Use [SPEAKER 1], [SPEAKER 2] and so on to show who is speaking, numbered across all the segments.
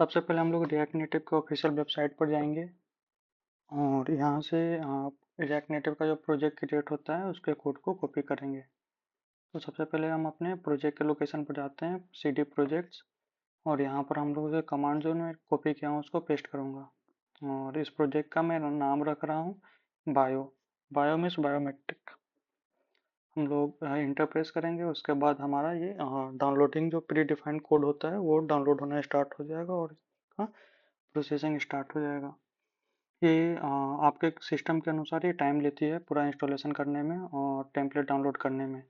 [SPEAKER 1] सबसे पहले हम लोग रिएक्ट नेटिव के ऑफिशियल वेबसाइट पर जाएंगे और यहाँ से आप रिएक्ट नेटिव का जो प्रोजेक्ट क्रिएट होता है उसके कोड को कॉपी करेंगे। तो सबसे पहले हम अपने प्रोजेक्ट के लोकेशन पर जाते हैं, cd प्रोजेक्ट्स, और यहाँ पर हम लोग जो कमांड जो मैं कॉपी किया हूँ उसको पेस्ट करूँगा। और इस प्रोजेक्ट का मैं नाम रख रहा हूँ बायो। Bio means biometric. हम लोग इंटर प्रेस करेंगे, उसके बाद हमारा ये डाउनलोडिंग जो प्री डिफाइंड कोड होता है वो डाउनलोड होना स्टार्ट हो जाएगा और इसका प्रोसेसिंग स्टार्ट हो जाएगा। ये आपके सिस्टम के अनुसार ये टाइम लेती है पूरा इंस्टॉलेशन करने में और टेम्पलेट डाउनलोड करने में।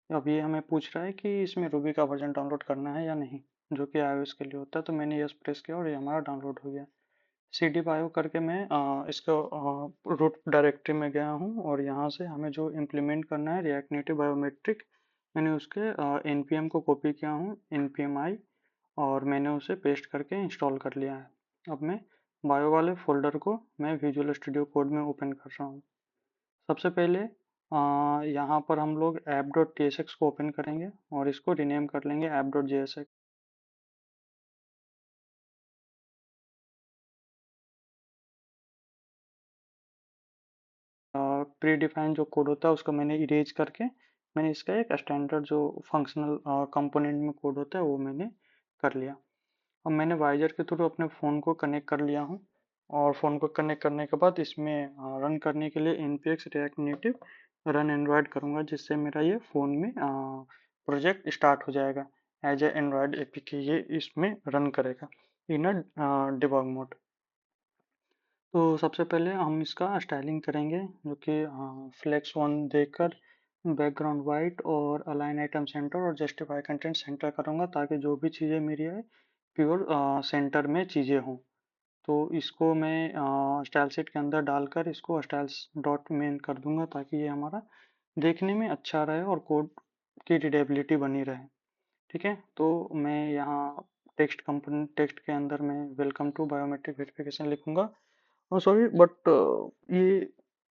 [SPEAKER 1] अब ये हमें पूछ रहा है कि इसमें रूबी का वर्जन डाउनलोड करना है या नहीं, जो कि iOS के लिए होता है। तो मैंने यस प्रेस किया और ये हमारा डाउनलोड हो गया। cd बायो करके मैं इसको रूट डायरेक्टरी में गया हूँ और यहाँ से हमें जो इम्प्लीमेंट करना है रिएक्ट नेटिव बायोमेट्रिक, मैंने उसके npm को कॉपी किया हूँ, npm i, और मैंने उसे पेस्ट करके इंस्टॉल कर लिया है। अब मैं बायो वाले फोल्डर को मैं विजुअल स्टूडियो कोड में ओपन कर रहा हूँ। सबसे पहले यहाँ पर हम लोग app.tsx को ओपन करेंगे और इसको रीनेम कर लेंगे app.jsx। प्री डिफाइंड जो कोड होता है उसको मैंने इरेज करके मैंने इसका एक स्टैंडर्ड जो फंक्शनल कंपोनेंट में कोड होता है वो मैंने कर लिया। अब मैंने वाइजर के थ्रू अपने फ़ोन को कनेक्ट कर लिया हूँ और फ़ोन को कनेक्ट करने के बाद इसमें रन करने के लिए npx react native run Android करूँगा, जिससे मेरा ये फ़ोन में प्रोजेक्ट स्टार्ट हो जाएगा। एज ए एंड्रॉयड एपीके ये इसमें रन करेगा इन अ डिबग मोड। तो सबसे पहले हम इसका स्टाइलिंग करेंगे, जो कि फ्लेक्स वन देकर बैकग्राउंड वाइट और अलाइन आइटम सेंटर और जस्टिफाई कंटेंट सेंटर करूँगा, ताकि जो भी चीज़ें मेरी है प्योर सेंटर में चीज़ें हों। तो इसको मैं स्टाइल शीट के अंदर डालकर इसको स्टाइल्स डॉट मेन कर दूंगा, ताकि ये हमारा देखने में अच्छा रहे और कोड की रीडेबिलिटी बनी रहे। ठीक है, तो मैं यहाँ टेक्स्ट कंपोनेंट टेक्स्ट के अंदर मैं वेलकम टू बायोमेट्रिक वेरिफिकेशन लिखूंगा। सॉरी बट ये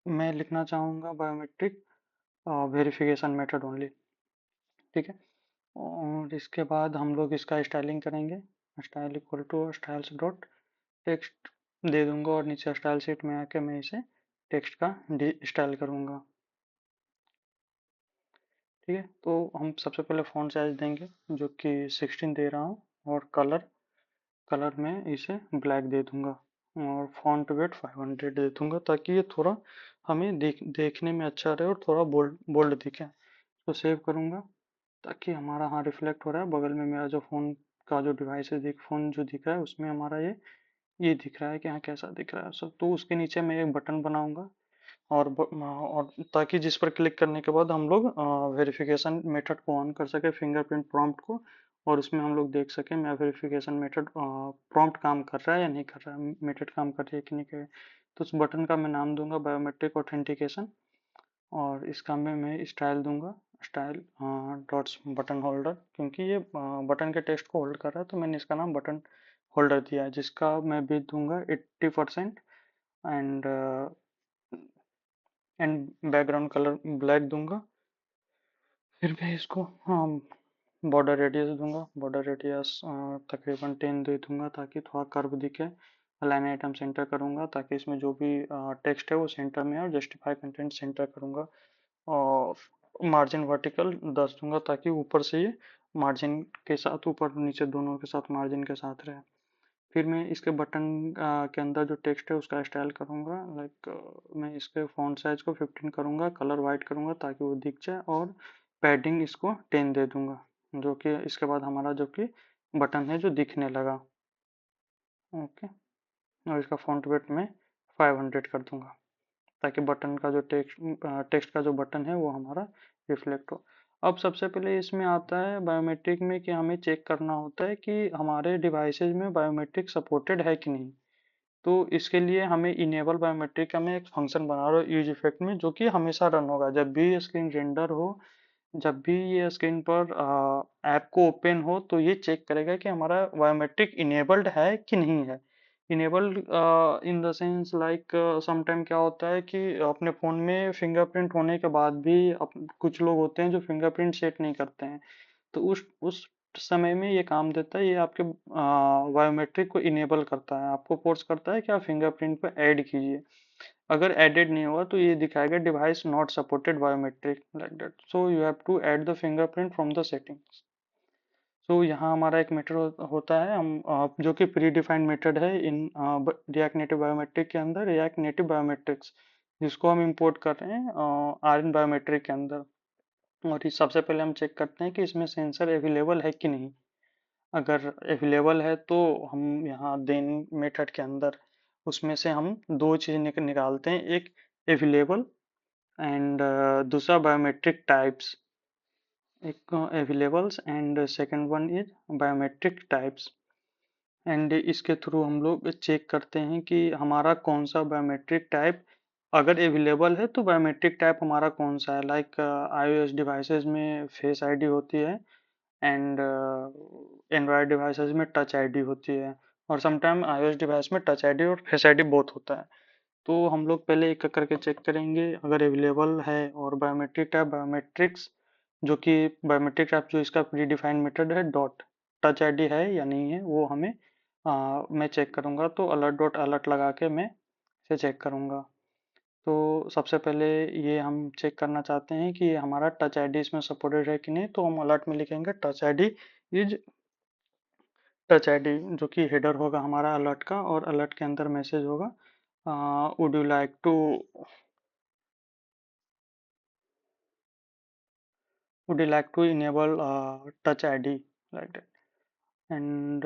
[SPEAKER 1] मैं लिखना चाहूँगा बायोमेट्रिक वेरिफिकेशन मेथड ओनली। ठीक है, और इसके बाद हम लोग इसका स्टाइलिंग करेंगे। Style equal to styles dot text दे दूंगा और नीचे स्टाइल शीट में आके मैं इसे टेक्स्ट का स्टाइल करूंगा। ठीक है, तो हम सबसे पहले फॉन्ट साइज देंगे जो कि 16 दे रहा हूँ, और कलर कलर में इसे ब्लैक दे दूंगा, और फॉन्ट वेट 500 दे दूंगा, ताकि ये थोड़ा हमें देखने में अच्छा रहे और थोड़ा बोल्ड बोल्ड दिखे। तो सेव करूंगा, ताकि हमारा हाँ रिफ्लेक्ट हो रहा है। बगल में मेरा जो फ़ोन का जो डिवाइस है फ़ोन जो दिख रहा है उसमें हमारा ये दिख रहा है कि हाँ कैसा दिख रहा है सब। तो उसके नीचे मैं एक बटन बनाऊंगा और ताकि जिस पर क्लिक करने के बाद हम लोग वेरिफिकेशन मेथड को ऑन कर सके, फिंगरप्रिंट प्रॉम्प्ट को, और उसमें हम लोग देख सकें मेरा वेरिफिकेशन मेथड प्रॉम्प्ट काम कर रहा है या नहीं कर रहा है, मेथड काम कर रही है कि नहीं कर रही है। तो उस बटन का मैं नाम दूंगा बायोमेट्रिक ऑथेंटिकेशन, और इसका मैं स्टाइल दूंगा स्टाइल डॉट्स बटन होल्डर, क्योंकि ये बटन के टेक्स्ट को होल्ड कर रहा है, तो मैंने इसका नाम बटन होल्डर दिया है, जिसका मैं भी दूंगा 80%, एंड बैकग्राउंड कलर ब्लैक दूंगा। फिर मैं इसको हाँ बॉर्डर रेडियस दूंगा, बॉर्डर रेडियस तकरीबन 10 दे दूंगा, ताकि थोड़ा कर्व दिखे। अलाइन आइटम सेंटर करूंगा ताकि इसमें जो भी टेक्स्ट है वो सेंटर में है, और जस्टिफाई कंटेंट सेंटर करूंगा। और मार्जिन वर्टिकल 10 दूंगा, ताकि ऊपर से ये मार्जिन के साथ ऊपर नीचे दोनों के साथ मार्जिन के साथ रहे। फिर मैं इसके बटन के अंदर जो टेक्स्ट है उसका स्टाइल करूंगा, लाइक मैं इसके फॉन्ट साइज को 15 करूंगा, कलर वाइट करूंगा ताकि वो दिख जाए, और पैडिंग इसको 10 दे दूंगा, जो कि इसके बाद हमारा जो कि बटन है जो दिखने लगा। ओके, और इसका फॉन्ट वेट में 500 कर दूंगा, ताकि बटन का जो टेक्स्ट का जो बटन है वो हमारा रिफ्लेक्ट हो। अब सबसे पहले इसमें आता है बायोमेट्रिक में कि हमें चेक करना होता है कि हमारे डिवाइसेज में बायोमेट्रिक सपोर्टेड है कि नहीं। तो इसके लिए हमें इनेबल बायोमेट्रिक का मैं एक फंक्शन बना रहा हूँ यूज इफेक्ट में, जो कि हमेशा रन होगा जब भी ये स्क्रीन रेंडर हो। जब भी ये स्क्रीन पर ऐप को ओपन हो तो ये चेक करेगा कि हमारा बायोमेट्रिक इनेबल्ड है कि नहीं है। Enabled in the sense like sometime क्या होता है कि अपने फ़ोन में फिंगरप्रिंट होने के बाद भी कुछ लोग होते हैं जो फिंगरप्रिंट सेट नहीं करते हैं। तो उस समय में ये काम देता है, ये आपके बायोमेट्रिक को इनेबल करता है, आपको फोर्स करता है कि आप फिंगरप्रिंट पे ऐड कीजिए। अगर एडेड नहीं हुआ तो ये दिखाएगा device not supported biometric like that, so you have to add the fingerprint from the settings. So यहाँ हमारा एक मेथड होता है, हम जो कि प्री डिफाइंड मेथड है इन रिएक्ट नेटिव बायोमेट्रिक के अंदर, रिएक्ट नेटिव बायोमेट्रिक्स, जिसको हम इंपोर्ट कर रहे हैं आर एन बायोमेट्रिक के अंदर। और इस सबसे पहले हम चेक करते हैं कि इसमें सेंसर अवेलेबल है कि नहीं। अगर अवेलेबल है तो हम यहाँ देन मेथड के अंदर उसमें से हम दो चीज़ निकालते हैं, एक अवेलेबल एंड दूसरा बायोमेट्रिक टाइप्स। एक availables and second one is biometric types. And इसके थ्रू हम लोग चेक करते हैं कि हमारा कौन सा बायोमेट्रिक टाइप अगर अवेलेबल है, तो बायोमेट्रिक टाइप हमारा कौन सा है। लाइक iOS डिवाइसेस में फेस आईडी होती है एंड एंड्रॉयड डिवाइसेस में टच आईडी होती है, और समटाइम iOS डिवाइस में टच आईडी और फेस आईडी बोथ होता है। तो हम लोग पहले एक एक करके चेक करेंगे अगर अवेलेबल है, और बायोमेट्रिक टाइप बायोमेट्रिक्स, जो कि बायोमेट्रिक टाइप जो इसका प्री डिफाइंड मेथड है डॉट टच आईडी है या नहीं है, वो हमें मैं चेक करूंगा। तो अलर्ट डॉट अलर्ट लगा के मैं इसे चेक करूंगा। तो सबसे पहले ये हम चेक करना चाहते हैं कि हमारा टच आईडी इसमें सपोर्टेड है कि नहीं, तो हम अलर्ट में लिखेंगे touch ID is touch ID, जो कि हेडर होगा हमारा अलर्ट का, और अलर्ट के अंदर मैसेज होगा would you like to enable touch ID like that। And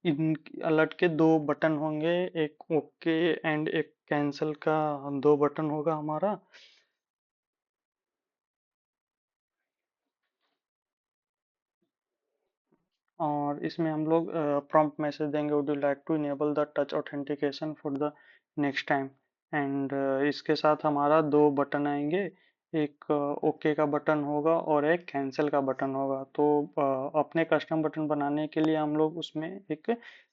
[SPEAKER 1] इन अलर्ट के दो बटन होंगे, एक ओके एंड एक कैंसिल का दो बटन होगा हमारा। और इसमें हम लोग प्रॉम्प्ट मैसेज देंगे would you like to enable the touch authentication for the next time. And इसके साथ हमारा दो बटन आएंगे, एक ओके का बटन होगा और एक कैंसिल का बटन होगा। तो अपने कस्टम बटन बनाने के लिए हम लोग उसमें एक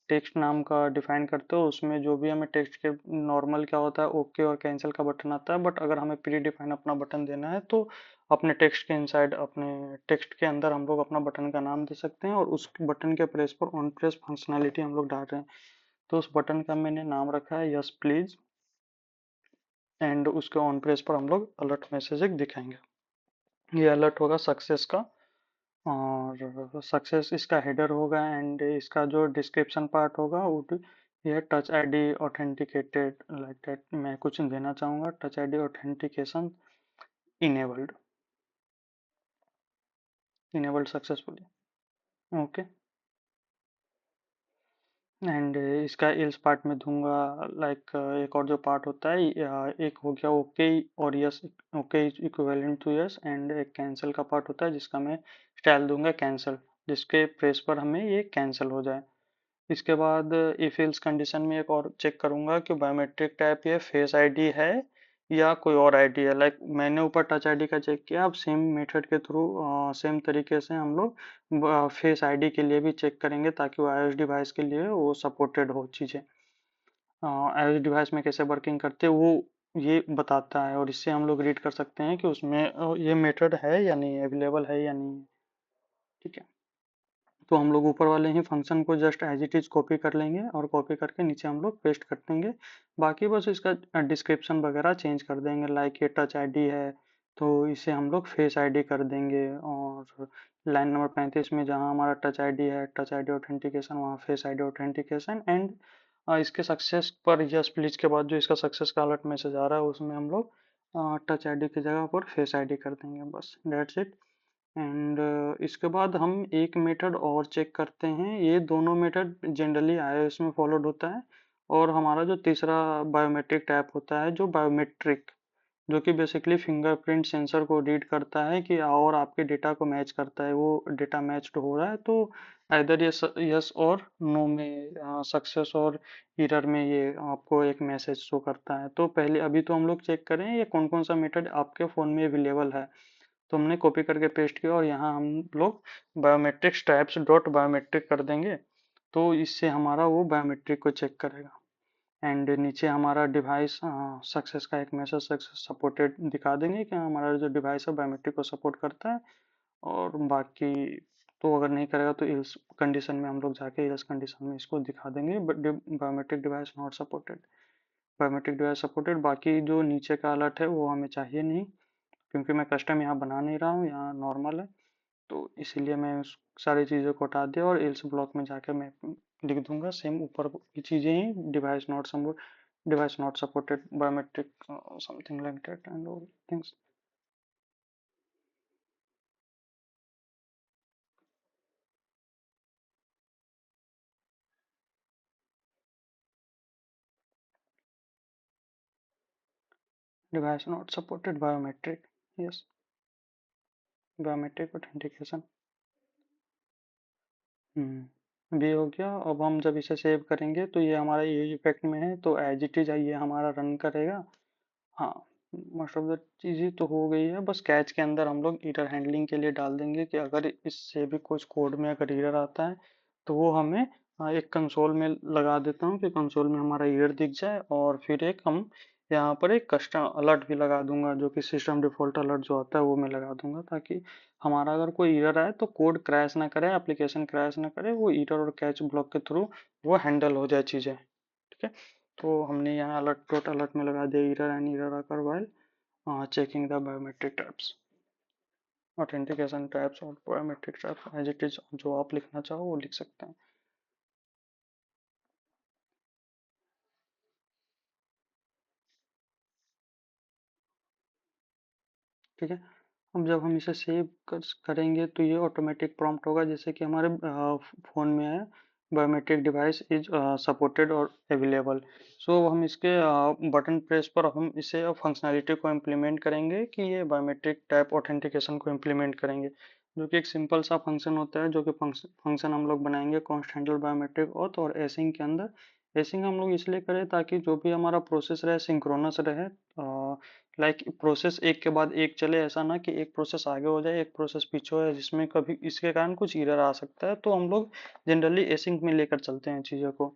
[SPEAKER 1] टेक्स्ट नाम का डिफाइन करते हो, उसमें जो भी हमें टेक्स्ट के नॉर्मल क्या होता है ओके और कैंसिल का बटन आता है, बट अगर हमें प्री डिफाइन अपना बटन देना है तो अपने टेक्स्ट के इनसाइड अपने टेक्स्ट के अंदर हम लोग अपना बटन का नाम दे सकते हैं, और उस बटन के प्रेस पर ऑन प्रेस फंक्शनैलिटी हम लोग डाल रहे हैं। तो उस बटन का मैंने नाम रखा है यस प्लीज, एंड उसके ऑन प्रेस पर हम लोग अलर्ट मैसेज एक दिखाएंगे। ये अलर्ट होगा सक्सेस का, और सक्सेस इसका हेडर होगा, एंड इसका जो डिस्क्रिप्शन पार्ट होगा वो यह touch ID authenticated like that मैं कुछ देना चाहूँगा, touch ID authentication enabled, enabled successfully. Okay. And इसका एल्स पार्ट में दूंगा, लाइक एक और जो पार्ट होता है एक हो गया ओके और yes, okay is equivalent to yes, and एक कैंसिल का पार्ट होता है जिसका मैं स्टाइल दूंगा कैंसिल, जिसके प्रेस पर हमें ये कैंसिल हो जाए। इसके बाद इफ एल्स कंडीशन में एक और चेक करूंगा कि बायोमेट्रिक टाइप ये फेस आईडी है या कोई और आईडी है। लाइक मैंने ऊपर टच आईडी का चेक किया, अब सेम मेथड के थ्रू सेम तरीके से हम लोग फेस आईडी के लिए भी चेक करेंगे, ताकि वो iOS डिवाइस के लिए वो सपोर्टेड हो चीज़ें। iOS डिवाइस में कैसे वर्किंग करते हैं वो ये बताता है, और इससे हम लोग रीड कर सकते हैं कि उसमें ये मेथड है या नहीं, अवेलेबल है या नहीं। ठीक है। तो हम लोग ऊपर वाले ही फंक्शन को just as it is copy कर लेंगे, और कॉपी करके नीचे हम लोग पेस्ट कर देंगे। बाकी बस इसका डिस्क्रिप्शन वगैरह चेंज कर देंगे, लाइक ये टच आईडी है तो इसे हम लोग फेस आईडी कर देंगे, और लाइन नंबर 35 में जहाँ हमारा टच आईडी है, टच आईडी ऑथेंटिकेशन, वहाँ फेस आईडी ऑथेंटिकेशन। एंड इसके सक्सेस पर यस प्लीज के बाद जो इसका सक्सेस का अलर्ट मैसेज आ रहा है उसमें हम लोग टच आईडी की जगह पर फेस आईडी कर देंगे, बस दैट्स इट। एंड इसके बाद हम एक मेथड और चेक करते हैं, ये दोनों मेथड जनरली iOS में फॉलोड होता है। और हमारा जो तीसरा बायोमेट्रिक टैप होता है जो बायोमेट्रिक, जो कि बेसिकली फिंगरप्रिंट सेंसर को रीड करता है कि और आपके डेटा को मैच करता है, वो डेटा मैच्ड हो रहा है तो इधर ये यस और नो में सक्सेस और एरर में ये आपको एक मैसेज शो करता है। तो पहले अभी तो हम लोग चेक करें ये कौन कौन सा मेथड आपके फ़ोन में अवेलेबल है। तो हमने कॉपी करके पेस्ट किया, और यहाँ हम लोग बायोमेट्रिक्स टाइप्स डॉट बायोमेट्रिक कर देंगे, तो इससे हमारा वो बायोमेट्रिक को चेक करेगा। एंड नीचे हमारा डिवाइस सक्सेस का एक मैसेज सक्सेस सपोर्टेड दिखा देंगे कि हमारा जो डिवाइस है बायोमेट्रिक को सपोर्ट करता है। और बाकी तो अगर नहीं करेगा तो इल्स कंडीशन में हम लोग जाके इल्स कंडीशन में इसको दिखा देंगे, but biometric device not supported. Biometric device supported, बाकी जो नीचे का अलर्ट है वो हमें चाहिए नहीं, क्योंकि मैं कस्टम यहाँ बना नहीं रहा हूँ, यहाँ नॉर्मल है। तो इसीलिए मैं उस सारी चीज़ों को हटा दिया और एल्स ब्लॉक में जाकर मैं लिख दूंगा सेम ऊपर की चीज़ें ही, device not supported biometric something like that and all things. Device not supported biometric, yes, biometric authentication. ये हो गया। अब हम जब इसे सेव करेंगे तो ये हमारा ये इफेक्ट में है, तो एज इट इज ये हमारा रन करेगा। हाँ, मोस्ट ऑफ द चीज़ें तो हो गई है, बस कैच के अंदर हम लोग एरर हैंडलिंग के लिए डाल देंगे कि अगर इससे भी कुछ कोड में अगर एरर आता है तो वो हमें एक कंसोल में लगा देता हूँ कि कंसोल में हमारा एरर दिख जाए, और फिर एक हम यहाँ पर एक कस्टम अलर्ट भी लगा दूंगा, जो कि सिस्टम डिफॉल्ट अलर्ट जो आता है वो मैं लगा दूंगा, ताकि हमारा अगर कोई एरर आए तो कोड क्रैश ना करे, एप्लीकेशन क्रैश ना करे, वो एरर और कैच ब्लॉक के थ्रू वो हैंडल हो जाए चीज़ें। ठीक है, तो हमने यहाँ अलर्ट डॉट अलर्ट में लगा दिया error and error occur while checking the biometric tabs, authentication tabs और biometric tabs as it is, जो आप लिखना चाहो वो लिख सकते हैं। ठीक है, अब जब हम इसे करेंगे तो ये ऑटोमेटिक प्रॉम्प्ट होगा, जैसे कि हमारे फ़ोन में है बायोमेट्रिक डिवाइस इज सपोर्टेड और अवेलेबल। सो हम इसके बटन प्रेस पर हम इसे फंक्शनैलिटी को इम्प्लीमेंट करेंगे कि ये बायोमेट्रिक टाइप ऑथेंटिकेशन को इम्प्लीमेंट करेंगे, जो कि एक सिंपल सा फंक्शन होता है, जो कि फंक्शन हम लोग बनाएंगे कॉन्स्ट हैंडल बायोमेट्रिक ऑथ और एसिंग के अंदर। एसिंग हम लोग इसलिए करें ताकि जो भी हमारा प्रोसेस रहे सिंक्रोनस रहे, लाइक प्रोसेस एक के बाद एक चले, ऐसा ना कि एक प्रोसेस आगे हो जाए एक प्रोसेस पीछे हो जाए, जिसमें कभी इसके कारण कुछ एरर आ सकता है, तो हम लोग जनरली एसिंक में लेकर चलते हैं चीज़ों को।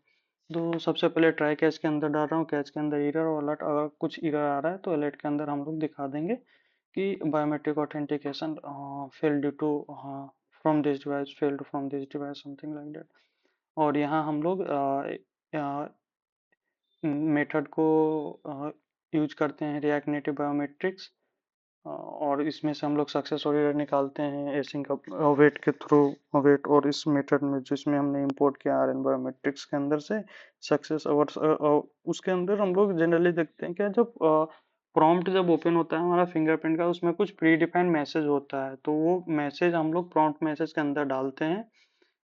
[SPEAKER 1] तो सबसे पहले ट्राई कैच के अंदर डाल रहा हूँ, कैच के अंदर एरर और अलर्ट, अगर कुछ एरर आ रहा है तो अलर्ट के अंदर हम लोग दिखा देंगे कि biometric authentication fail due to from this device, failed from this device, something like that. और यहाँ हम लोग मेथड को यूज करते हैं रिएक्ट नेटिव बायोमेट्रिक्स, और इसमें से हम लोग सक्सेस और एरर निकालते हैं एसिंग का वेट के थ्रू, वेट और इस मेथड में जिसमें हमने इंपोर्ट किया आर एन बायोमेट्रिक्स के अंदर से सक्सेस और उसके अंदर हम लोग जनरली देखते हैं कि जब प्रॉम्प्ट जब ओपन होता है हमारा फिंगरप्रिंट का, उसमें कुछ प्री डिफाइंड मैसेज होता है, तो वो मैसेज हम लोग प्रॉम्प्ट मैसेज के अंदर डालते हैं।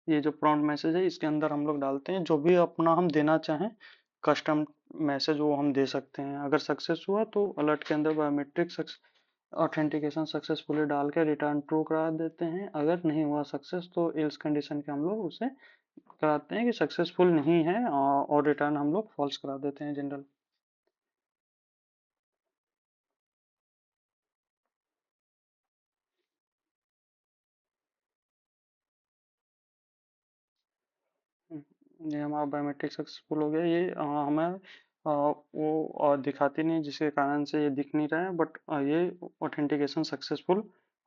[SPEAKER 1] ये जो प्रॉम्प्ट मैसेज है इसके अंदर हम लोग डालते हैं जो भी अपना हम देना चाहें कस्टम मैसेज, वो हम दे सकते हैं। अगर सक्सेस हुआ तो अलर्ट के अंदर बायोमेट्रिक ऑथेंटिकेशन सक्सेसफुली डाल के रिटर्न ट्रू करा देते हैं, अगर नहीं हुआ सक्सेस तो एल्स कंडीशन के हम लोग उसे कराते हैं कि सक्सेसफुल नहीं है, और रिटर्न हम लोग फॉल्स करा देते हैं जनरल। ये हमारा बायोमेट्रिक सक्सेसफुल हो गया, ये हमें वो दिखाती नहीं, जिसके कारण से ये दिख नहीं रहा है, बट ये ऑथेंटिकेशन सक्सेसफुल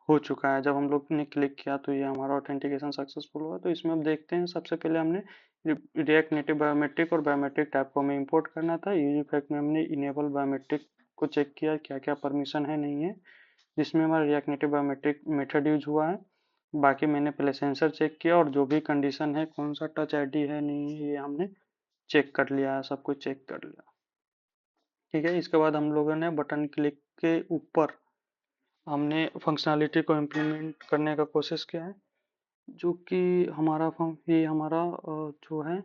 [SPEAKER 1] हो चुका है। जब हम लोग ने क्लिक किया तो ये हमारा ऑथेंटिकेशन सक्सेसफुल हुआ। तो इसमें अब देखते हैं, सबसे पहले हमने रिएक्ट नेटिव बायोमेट्रिक और बायोमेट्रिक टाइप को हमें इंपोर्ट करना था। यूज इफेक्ट में हमने इनेबल बायोमेट्रिक को चेक किया क्या क्या परमिशन है नहीं है, जिसमें हमारा react native biometric method use हुआ है। बाकी मैंने पहले सेंसर चेक किया, और जो भी कंडीशन है कौन सा टच आईडी है नहीं है ये हमने चेक कर लिया है, सब कुछ चेक कर लिया। ठीक है, इसके बाद हम लोगों ने बटन क्लिक के ऊपर हमने फंक्शनैलिटी को इम्प्लीमेंट करने का कोशिश किया है, जो कि ये हमारा जो है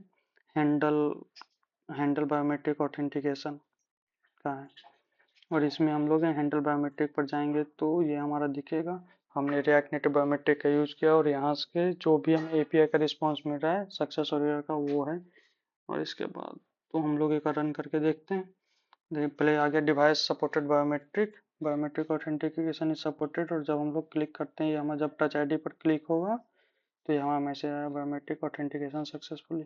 [SPEAKER 1] हैंडल हैंडल बायोमेट्रिक ऑथेंटिकेशन का है। और इसमें हम लोग हैंडल बायोमेट्रिक पर जाएंगे तो ये हमारा दिखेगा, हमने रिएक्ट नेटिव बायोमेट्रिक का यूज़ किया, और यहाँ से जो भी हमें एपीआई का रिस्पांस मिल रहा है सक्सेस और एरर का वो है। और इसके बाद तो हम लोग एक रन करके देखते हैं। पहले आ गया device supported biometric, biometric authentication is supported, और जब हम लोग क्लिक करते हैं, ये हमारा जब टच आईडी पर क्लिक होगा तो यहाँ मैसेज आया बायोमेट्रिक ऑथेंटिकेशन सक्सेसफुली।